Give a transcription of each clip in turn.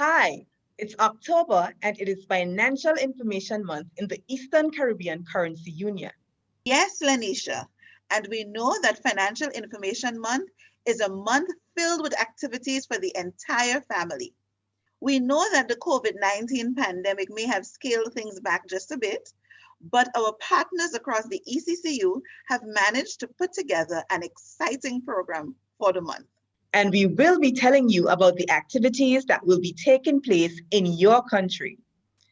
Hi, it's October and it is Financial Information Month in the Eastern Caribbean Currency Union. Yes, Lanisha, and we know that Financial Information Month is a month filled with activities for the entire family. We know that the COVID-19 pandemic may have scaled things back just a bit, but our partners across the ECCU have managed to put together an exciting program for the month. And we will be telling you about the activities that will be taking place in your country.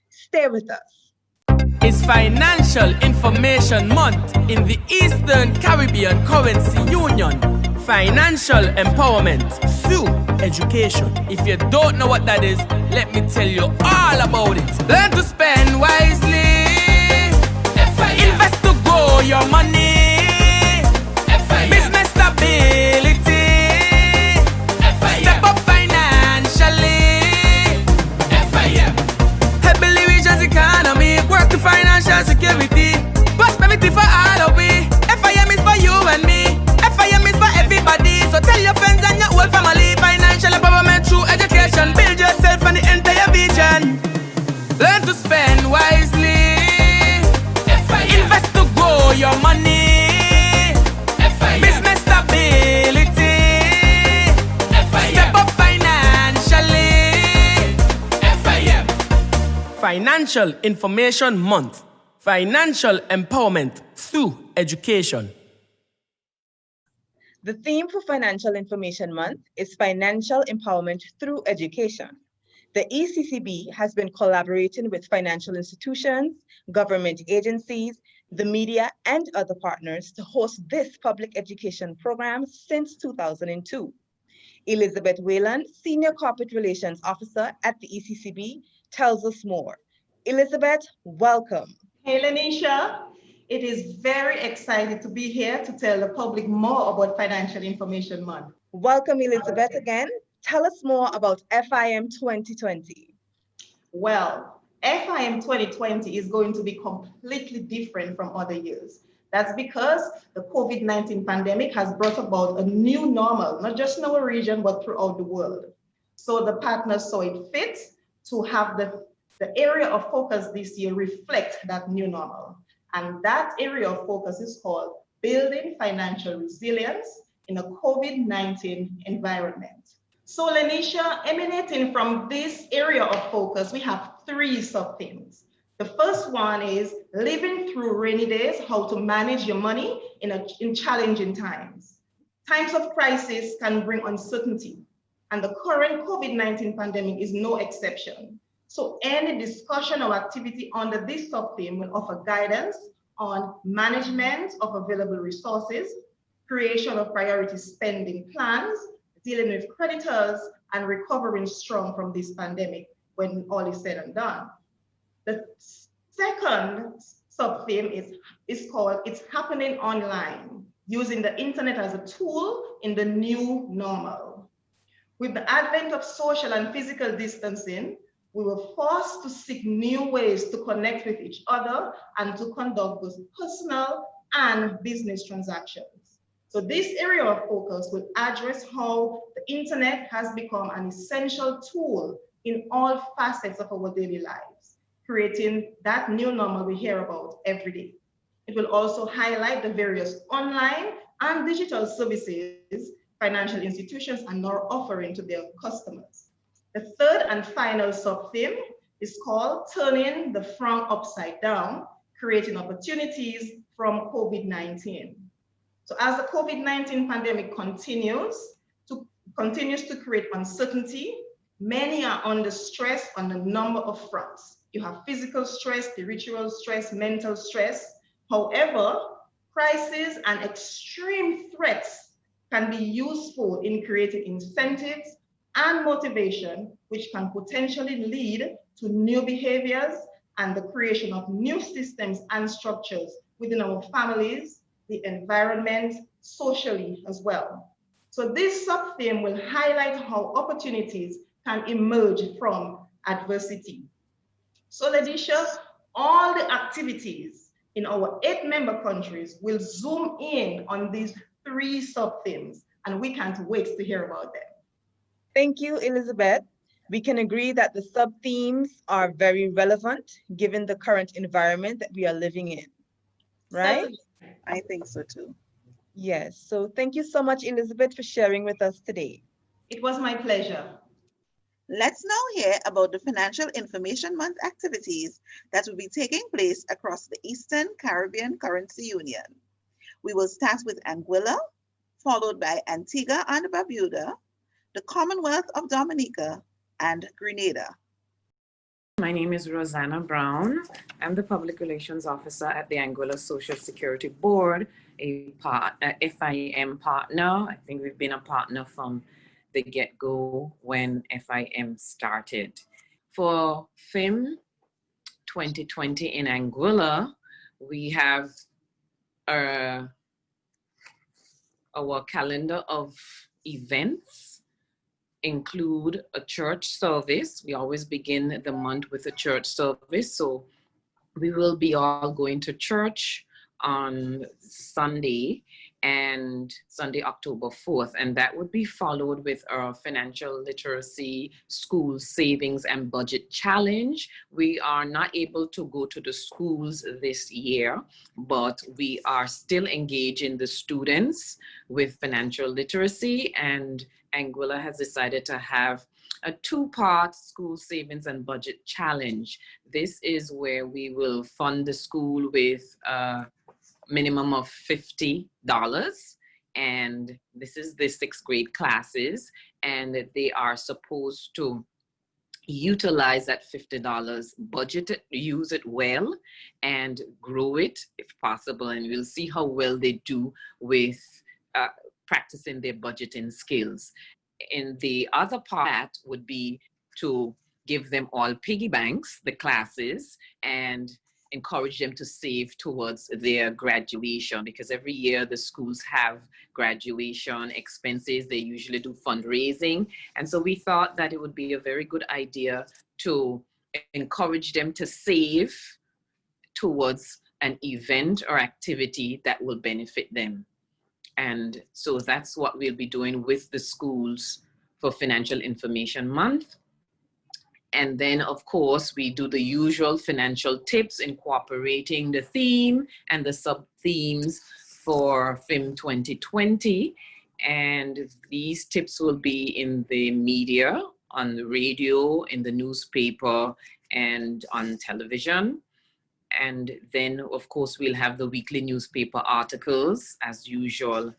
Stay with us. It's Financial Information Month in the Eastern Caribbean Currency Union. Financial empowerment through education. If you don't know what that is, let me tell you all about it. Learn to spend wisely. FIM. Invest to grow your money. FIM. Business stability. FIM. Step up financially. FIM. Help the region's economy. Work to financial security. Prosperity for all of we. FIM is for you and me. FIM is for everybody. So tell your friends and your whole family. Financial empowerment through education. Build yourself and the entire vision. Learn to spend wisely. FIM. Invest to grow your money. FIM. Business stability. FIM. Step up financially. FIM. Financial Information Month. Financial empowerment through education. The theme for Financial Information Month is Financial Empowerment Through Education. The ECCB has been collaborating with financial institutions, government agencies, the media, and other partners to host this public education program since 2002. Elizabeth Wayland, Senior Corporate Relations Officer at the ECCB, tells us more. Elizabeth, welcome. Hey, Lanisha. It is very exciting to be here to tell the public more about Financial Information Month. Welcome, Elizabeth, again. Tell us more about FIM 2020. Well, FIM 2020 is going to be completely different from other years. That's because the COVID-19 pandemic has brought about a new normal, not just in our region, but throughout the world. So the partners saw it fit to have the area of focus this year reflect that new normal. And that area of focus is called Building Financial Resilience in a COVID-19 environment. So Lanisha, emanating from this area of focus, we have three sub-themes. The first one is living through rainy days, how to manage your money in challenging times. Times of crisis can bring uncertainty, and the current COVID-19 pandemic is no exception. So any discussion or activity under this sub-theme will offer guidance on management of available resources, creation of priority spending plans, dealing with creditors, and recovering strong from this pandemic when all is said and done. The second sub-theme is called It's Happening Online, using the internet as a tool in the new normal. With the advent of social and physical distancing, we were forced to seek new ways to connect with each other and to conduct both personal and business transactions. So this area of focus will address how the internet has become an essential tool in all facets of our daily lives, creating that new normal we hear about every day. It will also highlight the various online and digital services financial institutions are now offering to their customers. The third and final sub-theme is called Turning the Frown Upside Down, Creating Opportunities from COVID-19. So as the COVID-19 pandemic continues to create uncertainty, many are under stress on a number of fronts. You have physical stress, spiritual stress, mental stress. However, crises and extreme threats can be useful in creating incentives and motivation, which can potentially lead to new behaviors and the creation of new systems and structures within our families, the environment, socially as well. So this sub-theme will highlight how opportunities can emerge from adversity. So Ladisha, all the activities in our 8 member countries will zoom in on these 3 sub-themes, and we can't wait to hear about them. Thank you, Elizabeth. We can agree that the sub-themes are very relevant given the current environment that we are living in, right? Certainly. I think so too. Yes, so thank you so much, Elizabeth, for sharing with us today. It was my pleasure. Let's now hear about the Financial Information Month activities that will be taking place across the Eastern Caribbean Currency Union. We will start with Anguilla, followed by Antigua and Barbuda, the Commonwealth of Dominica, and Grenada. My name is Rosanna Browne. I'm the Public Relations Officer at the Anguilla Social Security Board, a FIM partner. I think we've been a partner from the get-go when FIM started. For FIM 2020 in Anguilla, we have our calendar of events include a church service. We always begin the month with a church service. So we will be all going to church on Sunday, October 4th, and that would be followed with our financial literacy school savings and budget challenge. We are not able to go to the schools this year, but we are still engaging the students with financial literacy, and Anguilla has decided to have a two-part school savings and budget challenge. This is where we will fund the school with minimum of $50, and this is the 6th grade classes, and they are supposed to utilize that $50, budget it, use it well, and grow it if possible, and we'll see how well they do with practicing their budgeting skills. And the other part would be to give them all piggy banks, the classes, and encourage them to save towards their graduation, because every year the schools have graduation expenses. They usually do fundraising. And so we thought that it would be a very good idea to encourage them to save towards an event or activity that will benefit them. And so that's what we'll be doing with the schools for Financial Information Month. And then, of course, we do the usual financial tips, incorporating the theme and the sub-themes for FIM 2020. And these tips will be in the media, on the radio, in the newspaper, and on television. And then, of course, we'll have the weekly newspaper articles as usual.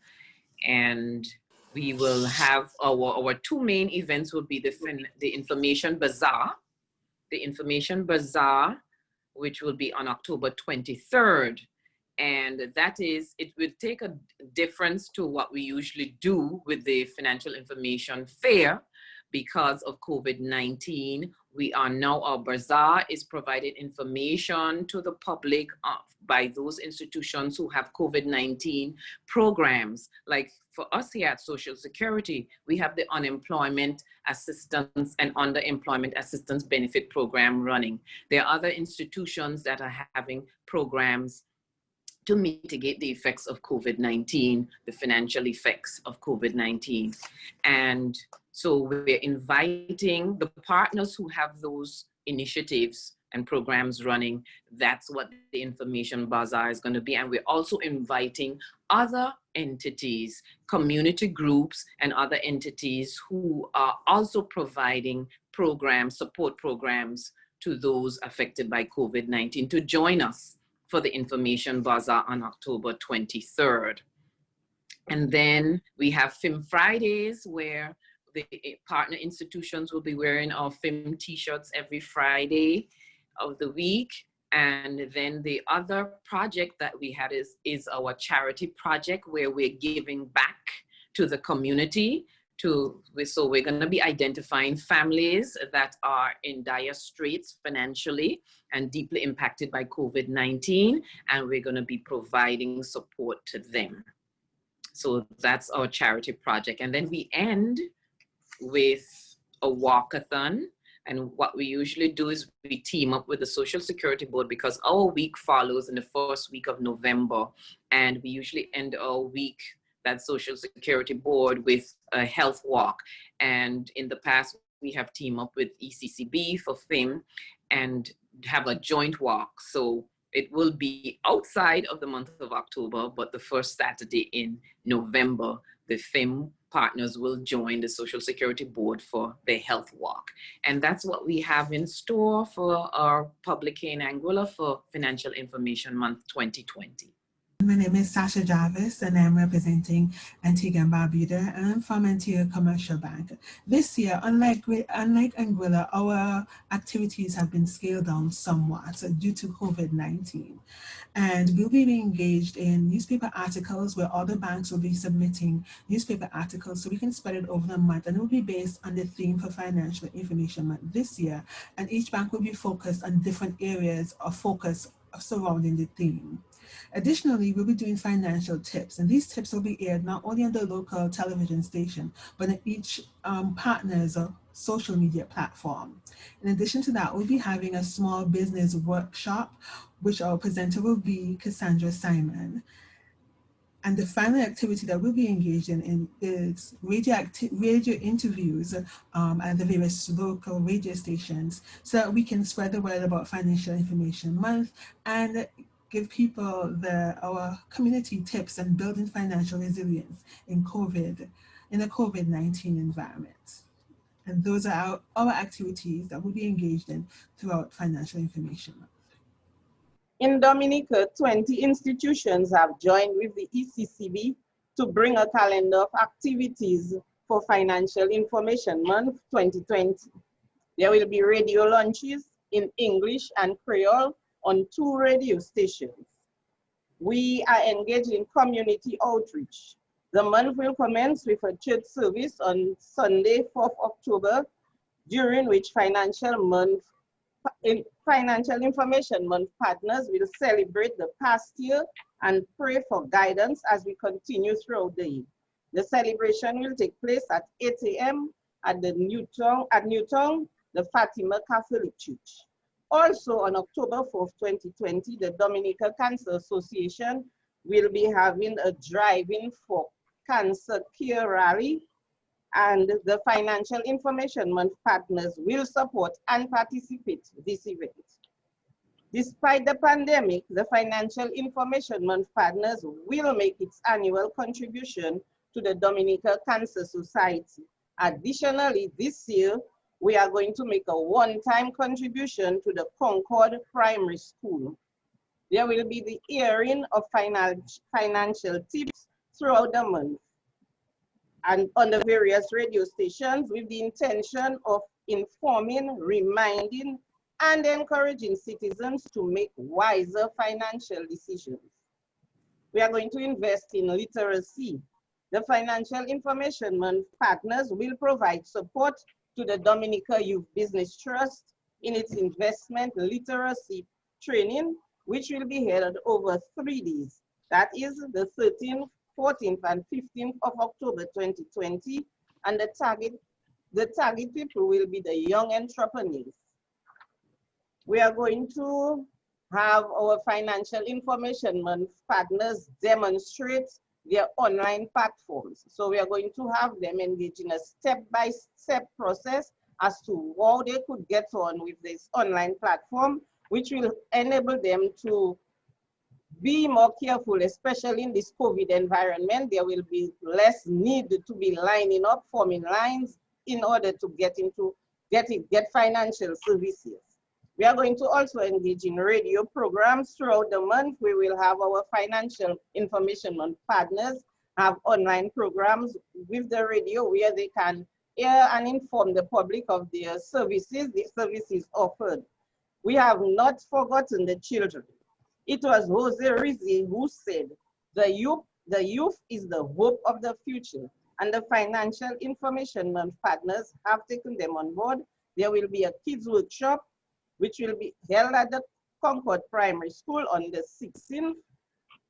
And we will have our two main events will be the Information Bazaar. The Information Bazaar, which will be on October 23rd. And that is, it will take a difference to what we usually do with the Financial Information Fair. Because of COVID-19, our bazaar is providing information to the public by those institutions who have COVID-19 programs. Like for us here at Social Security, we have the Unemployment Assistance and Underemployment Assistance Benefit Program running. There are other institutions that are having programs to mitigate the effects of COVID-19, the financial effects of COVID-19. And so we're inviting the partners who have those initiatives and programs running. That's what the Information Bazaar is going to be. And we're also inviting other entities, community groups, and other entities who are also providing programs, support programs to those affected by COVID-19 to join us for the Information Bazaar on October 23rd. And then we have FIM Fridays, where the partner institutions will be wearing our FIM t-shirts every Friday of the week. And then the other project that we had is our charity project, where we're giving back to the community. So we're going to be identifying families that are in dire straits financially and deeply impacted by COVID-19, and we're going to be providing support to them. So that's our charity project. And then we end with a walkathon. And what we usually do is we team up with the Social Security Board, because our week follows in the first week of November. And we usually end our week, that Social Security Board, with a health walk. And in the past, we have teamed up with ECCB for FIM and have a joint walk. So it will be outside of the month of October, but the first Saturday in November, the FIM partners will join the Social Security Board for their health walk. And that's what we have in store for our public here in Anguilla for Financial Information Month 2020. My name is Sasha Jarvis, and I'm representing Antigua and Barbuda, and I'm from Antigua Commercial Bank. This year, unlike Anguilla, our activities have been scaled down somewhat due to COVID-19. And we'll be engaged in newspaper articles where other banks will be submitting newspaper articles so we can spread it over the month, and it will be based on the theme for Financial Information Month this year. And each bank will be focused on different areas of focus surrounding the theme. Additionally, we'll be doing financial tips, and these tips will be aired not only on the local television station, but on each partner's social media platform. In addition to that, we'll be having a small business workshop, which our presenter will be Cassandra Simon. And the final activity that we'll be engaged in is radio interviews at the various local radio stations so that we can spread the word about Financial Information Month and give people our community tips on building financial resilience in a COVID-19 environment. And those are our activities that we'll be engaged in throughout Financial Information Month. In Dominica, 20 institutions have joined with the ECCB to bring a calendar of activities for Financial Information Month 2020. There will be radio launches in English and Creole on 2 radio stations. We are engaged in community outreach. The month will commence with a church service on Sunday, 4th October, during which Financial Information Month partners will celebrate the past year and pray for guidance as we continue throughout the year. The celebration will take place at 8 a.m. at Newtown, the Fatima Catholic Church. Also on October 4th, 2020, the Dominica Cancer Association will be having a drive-in for cancer care rally, and the Financial Information Month partners will support and participate in this event. Despite the pandemic, the Financial Information Month partners will make its annual contribution to the Dominica Cancer Society. Additionally, this year, we are going to make a one-time contribution to the Concord Primary School. There will be the airing of financial tips throughout the month and on the various radio stations with the intention of informing, reminding, and encouraging citizens to make wiser financial decisions. We are going to invest in literacy. The Financial Information Month partners will provide support to the Dominica Youth Business Trust in its investment literacy training, which will be held over 3 days. That is the 13th, 14th, and 15th of October 2020, and the target people will be the young entrepreneurs. We are going to have our Financial Information Month partners demonstrate their online platforms. So we are going to have them engage in a step-by-step process as to how they could get on with this online platform, which will enable them to be more careful, especially in this COVID environment. There will be less need to be lining up, forming lines in order to get financial services. We are going to also engage in radio programs throughout the month. We will have our Financial Information Month partners have online programs with the radio where they can air and inform the public of their services, the services offered. We have not forgotten the children. It was Jose Rizzi who said, the youth is the hope of the future, and the Financial Information Month partners have taken them on board. There will be a kids workshop which will be held at the Concord Primary School on the 16th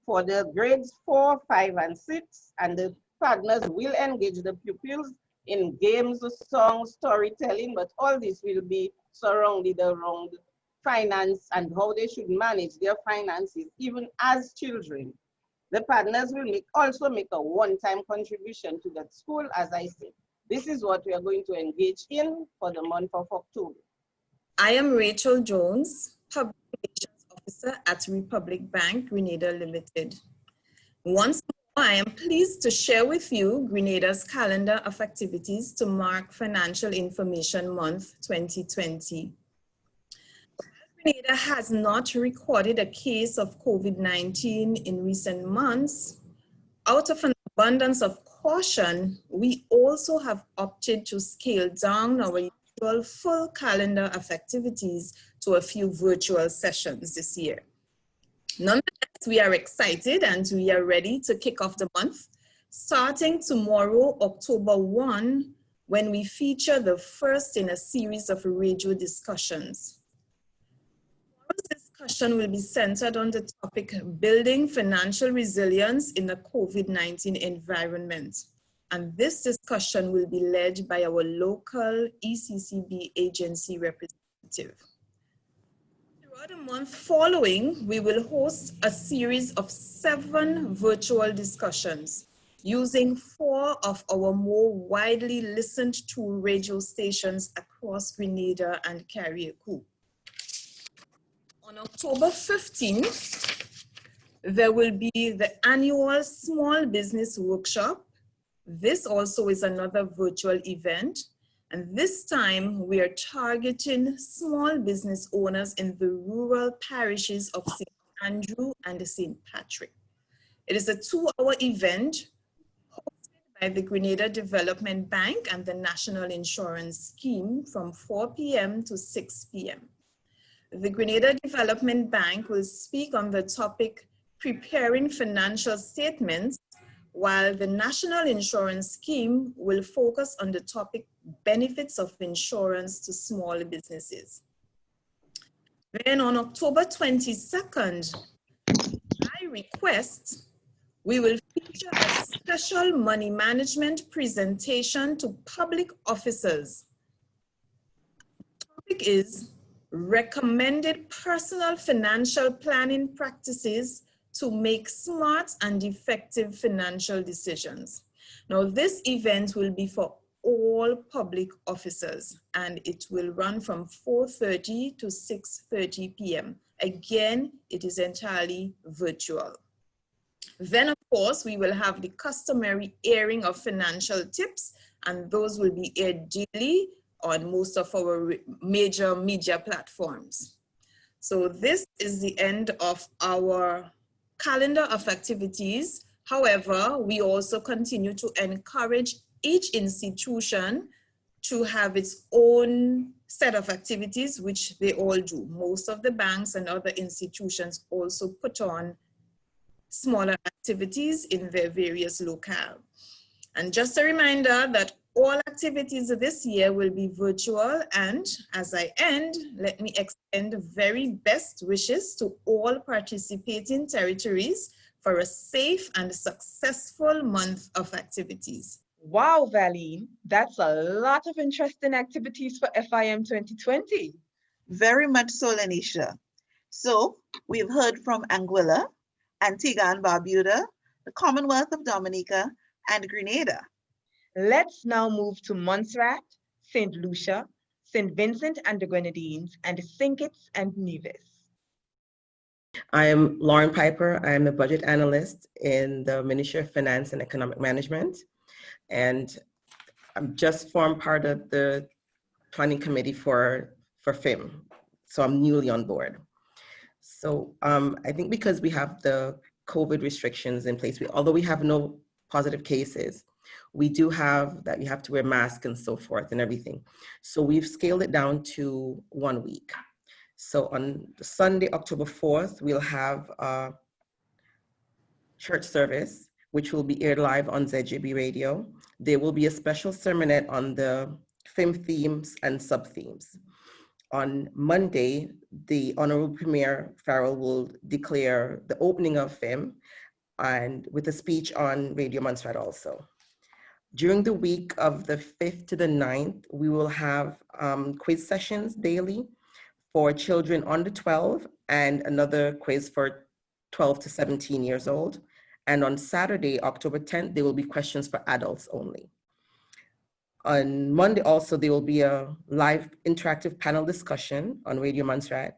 for the grades 4, 5, and 6, and the partners will engage the pupils in games, songs, storytelling, but all this will be surrounded around finance and how they should manage their finances, even as children. The partners will also make a one-time contribution to that school, as I said. This is what we are going to engage in for the month of October. I am Rachael Jones, Public Relations Officer at Republic Bank, Grenada Limited. Once more, I am pleased to share with you Grenada's calendar of activities to mark Financial Information Month 2020. Grenada has not recorded a case of COVID-19 in recent months. Out of an abundance of caution, we also have opted to scale down our usual full calendar of activities to a few virtual sessions this year. Nonetheless, we are excited and we are ready to kick off the month, starting tomorrow, October 1, when we feature the first in a series of radio discussions. Tomorrow's discussion will be centered on the topic Building Financial Resilience in the COVID-19 Environment. And this discussion will be led by our local ECCB agency representative. Throughout the month following, we will host a series of 7 virtual discussions using 4 of our more widely listened to radio stations across Grenada and Carriacou. On October 15th, there will be the annual Small Business Workshop. This also is another virtual event. And this time we are targeting small business owners in the rural parishes of St. Andrew and St. Patrick. It is a 2-hour event hosted by the Grenada Development Bank and the National Insurance Scheme from 4 p.m. to 6 p.m. The Grenada Development Bank will speak on the topic Preparing Financial Statements, while the National Insurance Scheme will focus on the topic Benefits of Insurance to Small Businesses. Then on October 22nd, by request, we will feature a special money management presentation to public officers. The topic is Recommended Personal Financial Planning Practices to make smart and effective financial decisions. Now, this event will be for all public officers and it will run from 4:30 to 6:30 p.m. Again, it is entirely virtual. Then, of course, we will have the customary airing of financial tips, and those will be aired daily on most of our major media platforms. So this is the end of our calendar of activities. However, we also continue to encourage each institution to have its own set of activities, which they all do. Most of the banks and other institutions also put on smaller activities in their various locales. And just a reminder that all activities this year will be virtual, and as I end, let me extend the very best wishes to all participating territories for a safe and successful month of activities. Wow, Valine, that's a lot of interesting activities for FIM 2020. Very much so, Lanisha. So we've heard from Anguilla, Antigua and Barbuda, the Commonwealth of Dominica, and Grenada. Let's now move to Montserrat, St. Lucia, St. Vincent and the Grenadines, and St. Kitts and Nevis. I am Lauren Piper. I am a budget analyst in the Ministry of Finance and Economic Management. And I'm just formed part of the planning committee for FIM. So I'm newly on board. So I think because we have the COVID restrictions in place, although we have no positive cases, we do have that you have to wear masks and so forth and everything. So we've scaled it down to 1 week. So on Sunday, October 4th, we'll have a church service, which will be aired live on ZJB Radio. There will be a special sermonette on the FIM themes and sub-themes. On Monday, the Honorable Premier Farrell will declare the opening of FIM and with a speech on Radio Montserrat also. During the week of the 5th to the 9th, we will have quiz sessions daily for children under 12 and another quiz for 12 to 17 years old. And on Saturday, October 10th, there will be questions for adults only. On Monday also, there will be a live interactive panel discussion on Radio Montserrat,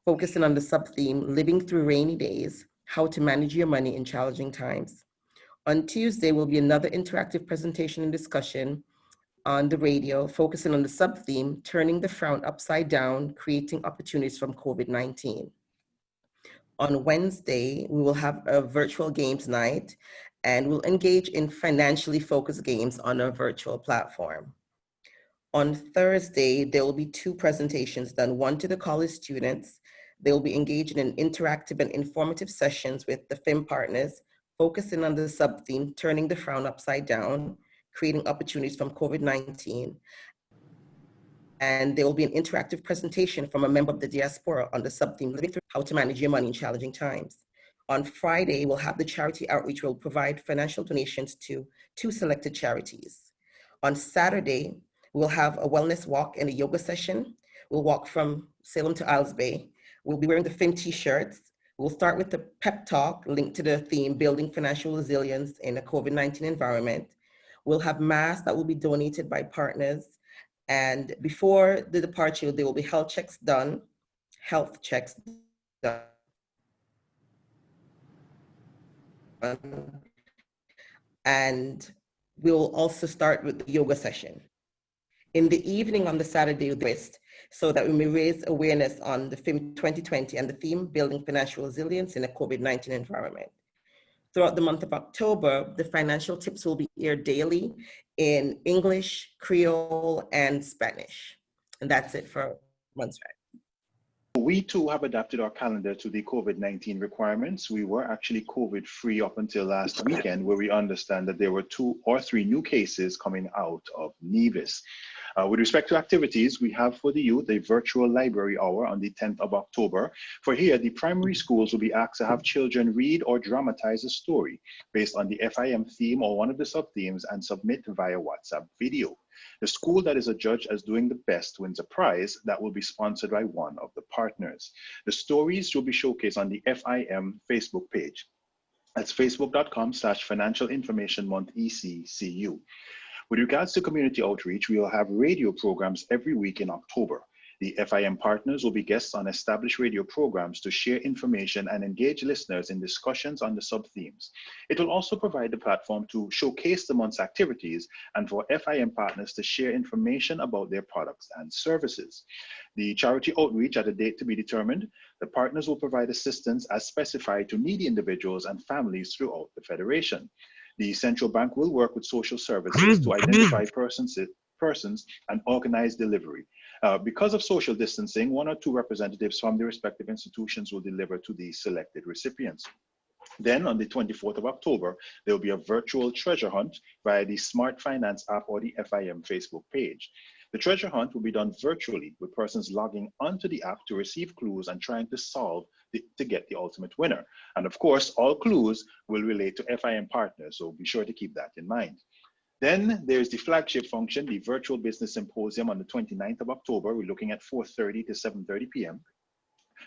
focusing on the sub-theme, Living Through Rainy Days, How to Manage Your Money in Challenging Times. On Tuesday will be another interactive presentation and discussion on the radio, focusing on the sub-theme, Turning the Frown Upside Down, Creating Opportunities from COVID-19. On Wednesday, we will have a virtual games night, and we'll engage in financially focused games on a virtual platform. On Thursday, there will be 2 presentations done, one to the college students. They will be engaging in interactive and informative sessions with the FIM partners, focusing on the sub-theme, Turning the Frown Upside Down, Creating Opportunities from COVID-19. And there will be an interactive presentation from a member of the diaspora on the sub-theme, Living Through How to Manage Your Money in Challenging Times. On Friday, we'll have the charity outreach. We'll provide financial donations to 2 selected charities. On Saturday, we'll have a wellness walk and a yoga session. We'll walk from Salem to Isles Bay. We'll be wearing the FIM t-shirts. We'll start with the pep talk linked to the theme, Building Financial Resilience in a COVID-19 Environment. We'll have masks that will be donated by partners. And before the departure, there will be health checks done. And we'll also start with the yoga session. In the evening on the Saturday, so that we may raise awareness on the FIM 2020 and the theme, Building Financial Resilience in a COVID-19 Environment. Throughout the month of October, the financial tips will be aired daily in English, Creole, and Spanish. And that's it for Montserrat. We too have adapted our calendar to the COVID-19 requirements. We were actually COVID-free up until last weekend, where we understand that there were 2 or 3 new cases coming out of Nevis. With respect to activities, we have for the youth a virtual library hour on the 10th of October. For here, the primary schools will be asked to have children read or dramatize a story based on the FIM theme or one of the sub-themes and submit via WhatsApp video. The school that is adjudged as doing the best wins a prize that will be sponsored by one of the partners. The stories will be showcased on the FIM Facebook page. That's facebook.com/Financial Information Month ECCU. With regards to community outreach, we will have radio programs every week in October. The FIM partners will be guests on established radio programs to share information and engage listeners in discussions on the sub-themes. It will also provide the platform to showcase the month's activities and for FIM partners to share information about their products and services. The charity outreach at a date to be determined. The partners will provide assistance as specified to needy individuals and families throughout the Federation. The central bank will work with social services to identify persons and organize delivery. Because of social distancing, 1 or 2 representatives from the respective institutions will deliver to the selected recipients. Then on the 24th of October, there will be a virtual treasure hunt via the Smart Finance app or the FIM Facebook page. The treasure hunt will be done virtually with persons logging onto the app to receive clues and trying to solve to get the ultimate winner. And of course, all clues will relate to FIM partners, so be sure to keep that in mind. Then there's the flagship function, the Virtual Business Symposium on the 29th of October. We're looking at 4:30 to 7:30 p.m.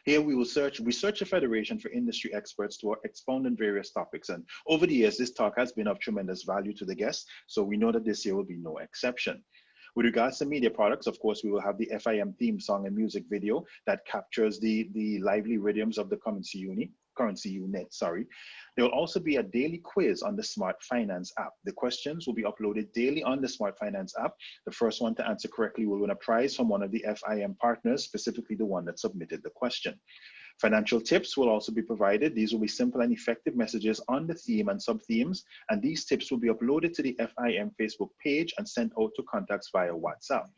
Here we will research the Federation for industry experts to expound on various topics. And over the years, this talk has been of tremendous value to the guests, so we know that this year will be no exception. With regards to media products, of course, we will have the FIM theme song and music video that captures the lively rhythms of the currency unit. There will also be a daily quiz on the Smart Finance app. The questions will be uploaded daily on the Smart Finance app. The first one to answer correctly will win a prize from one of the FIM partners, specifically the one that submitted the question. Financial tips will also be provided. These will be simple and effective messages on the theme and sub-themes, and these tips will be uploaded to the FIM Facebook page and sent out to contacts via WhatsApp.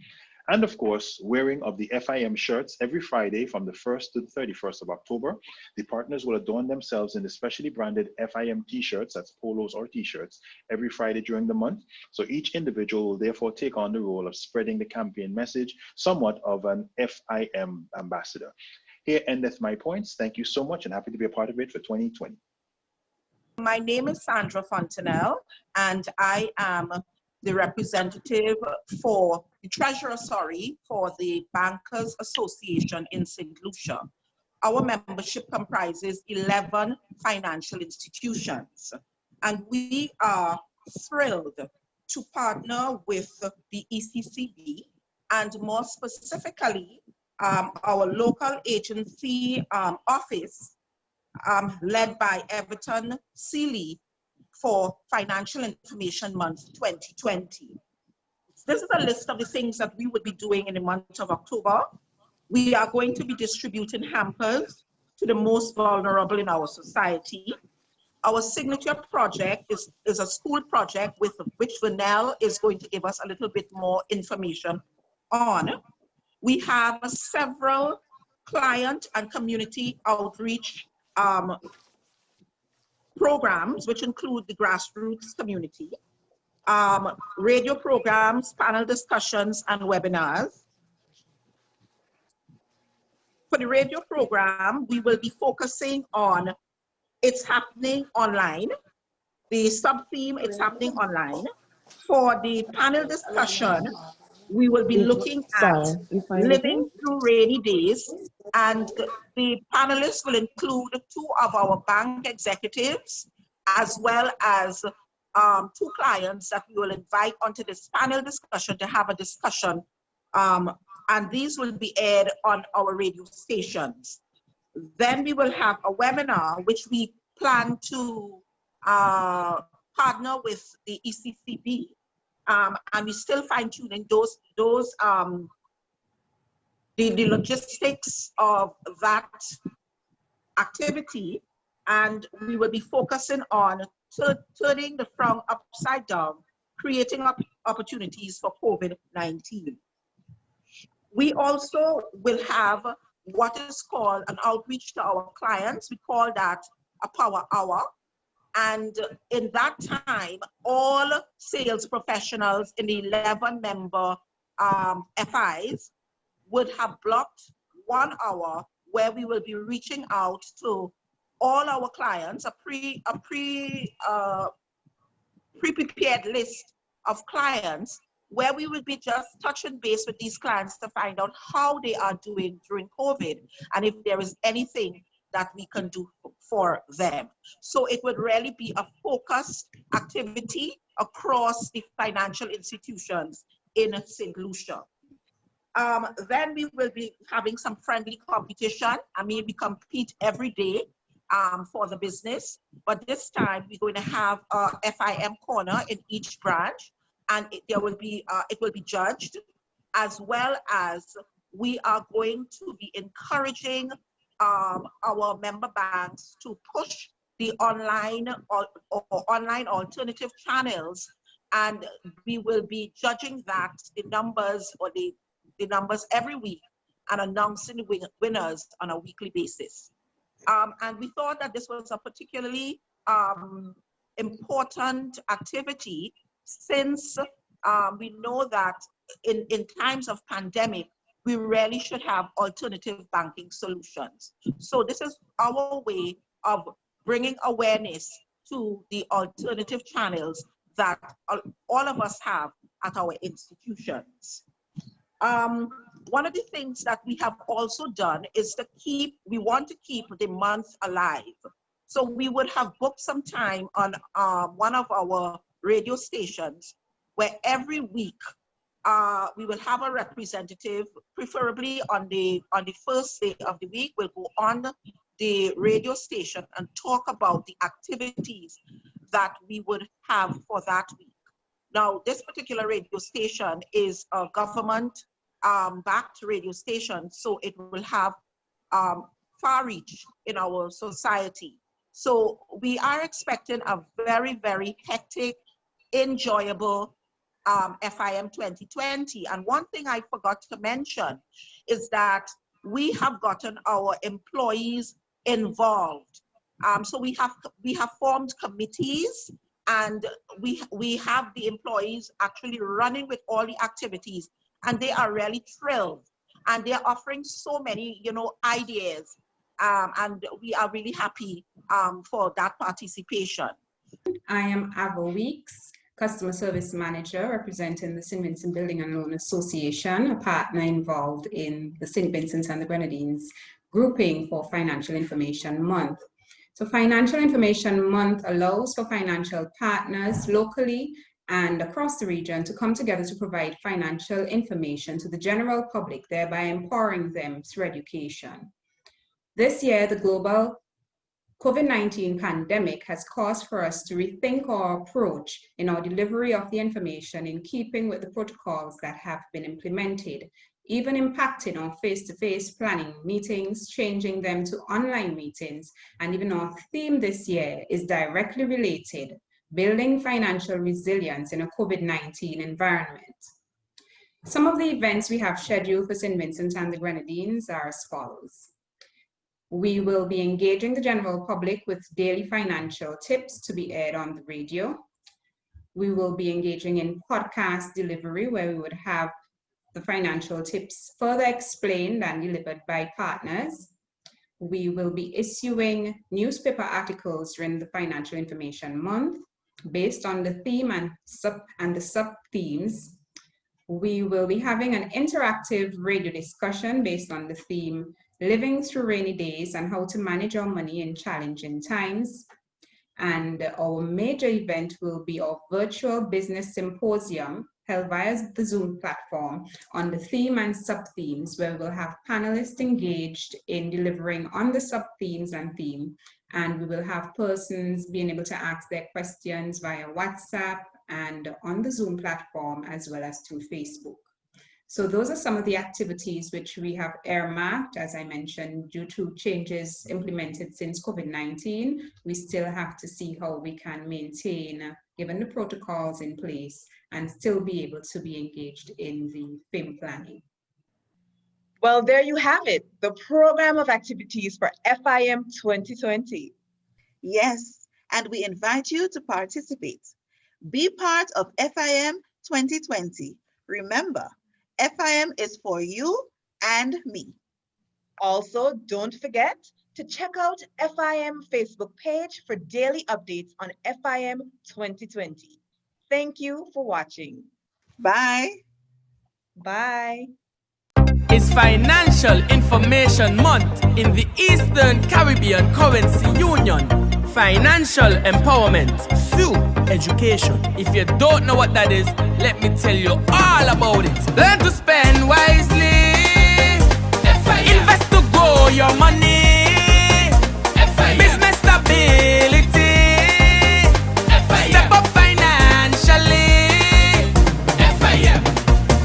And of course, wearing of the FIM shirts every Friday from the 1st to the 31st of October. The partners will adorn themselves in the specially branded FIM t-shirts, that's polos or t-shirts, every Friday during the month. So each individual will therefore take on the role of spreading the campaign message, somewhat of an FIM ambassador. Here endeth my points. Thank you so much and happy to be a part of it for 2020. My name is Sandra Fontenelle and I am the representative for the treasurer, for the Bankers Association in St. Lucia. Our membership comprises 11 financial institutions, and we are thrilled to partner with the ECCB and more specifically our local agency office led by Everton Seeley for Financial Information Month 2020. This is a list of the things that we would be doing in the month of October. We are going to be distributing hampers to the most vulnerable in our society. Our signature project is a school project with which Vernelle is going to give us a little bit more information on. We have several client and community outreach programs, which include the grassroots community, radio programs, panel discussions, and webinars. For the radio program, we will be focusing on It's Happening Online. The sub-theme, It's Happening Online. For the panel discussion, we will be looking at living through rainy days, and the panelists will include 2 of our bank executives, as well as 2 clients that we will invite onto this panel discussion to have a discussion, and these will be aired on our radio stations. Then we will have a webinar, which we plan to partner with the ECCB, and we're still fine-tuning the logistics of that activity, and we will be focusing on turning the frown upside down, creating opportunities for COVID-19. We also will have what is called an outreach to our clients. We call that a power hour. And in that time, all sales professionals in the 11-member FIs would have blocked 1 hour where we will be reaching out to all our clients, a pre-prepared list of clients, where we will be just touching base with these clients to find out how they are doing during COVID and if there is anything that we can do for them. So it would really be a focused activity across the financial institutions in St. Lucia. Then we will be having some friendly competition. I mean, we compete every day for the business, but this time we're going to have a FIM corner in each branch, and it will be judged, as well as we are going to be encouraging our member banks to push the online or online alternative channels, and we will be judging that the numbers every week and announcing winners on a weekly basis. And we thought that this was a particularly important activity, since we know that in times of pandemic, we really should have alternative banking solutions. So this is our way of bringing awareness to the alternative channels that all of us have at our institutions. One of the things that we have also done is we want to keep the month alive. So we would have booked some time on one of our radio stations where every week we will have a representative, preferably on the first day of the week, will go on the radio station and talk about the activities that we would have for that week. Now, this particular radio station is a government backed radio station, so it will have far reach in our society. So we are expecting a very, very hectic, enjoyable FIM 2020. And one thing I forgot to mention is that we have gotten our employees involved. So we have formed committees, and we have the employees actually running with all the activities, and they are really thrilled, and they're offering so many, ideas, and we are really happy for that participation. I am Ava Weekes, Customer Service Manager representing the St. Vincent Building and Loan Association, a partner involved in the St. Vincent and the Grenadines grouping for Financial Information Month. So Financial Information Month allows for financial partners locally and across the region to come together to provide financial information to the general public, thereby empowering them through education. This year, the global COVID-19 pandemic has caused for us to rethink our approach in our delivery of the information in keeping with the protocols that have been implemented, even impacting our face-to-face planning meetings, changing them to online meetings, and even our theme this year is directly related, building financial resilience in a COVID-19 environment. Some of the events we have scheduled for St. Vincent and the Grenadines are as follows. We will be engaging the general public with daily financial tips to be aired on the radio. We will be engaging in podcast delivery where we would have the financial tips further explained and delivered by partners. We will be issuing newspaper articles during the Financial Information Month based on the theme and the sub-themes. We will be having an interactive radio discussion based on the theme Living Through Rainy Days and How to Manage Our Money in Challenging Times. And our major event will be our virtual business symposium held via the Zoom platform on the theme and sub-themes, where we'll have panelists engaged in delivering on the sub-themes and theme. And we will have persons being able to ask their questions via WhatsApp and on the Zoom platform, as well as through Facebook. So those are some of the activities which we have earmarked, as I mentioned, due to changes implemented since COVID-19. We still have to see how we can maintain, given the protocols in place, and still be able to be engaged in the FIM planning. Well, there you have it, the program of activities for FIM 2020. Yes, and we invite you to participate. Be part of FIM 2020. Remember, FIM is for you and me. Also, don't forget to check out FIM Facebook page for daily updates on FIM 2020. Thank you for watching. Bye. Bye. It's Financial Information Month in the Eastern Caribbean Currency Union. Financial empowerment through education. If you don't know what that is, let me tell you all about it. Learn to spend wisely. FIM. Invest to grow your money. FIM. Business stability. FIM. Step up financially. FIM.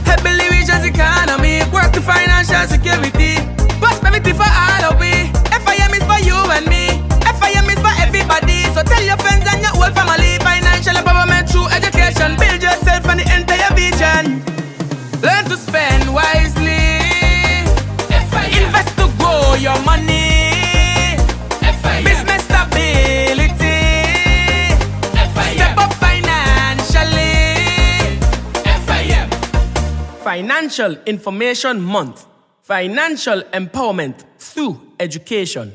Help the region's economy. Work to financial security. Prosperity for all of we. FIM is for you and me. FIM is for everybody. So tell your friends and your whole family. Financial empowerment through education. Build yourself and the entire vision. Learn to spend wisely. FIM. Invest to grow your money. FIM. Business stability. FIM. Step up financially. FIM. Financial Information Month. Financial empowerment through education.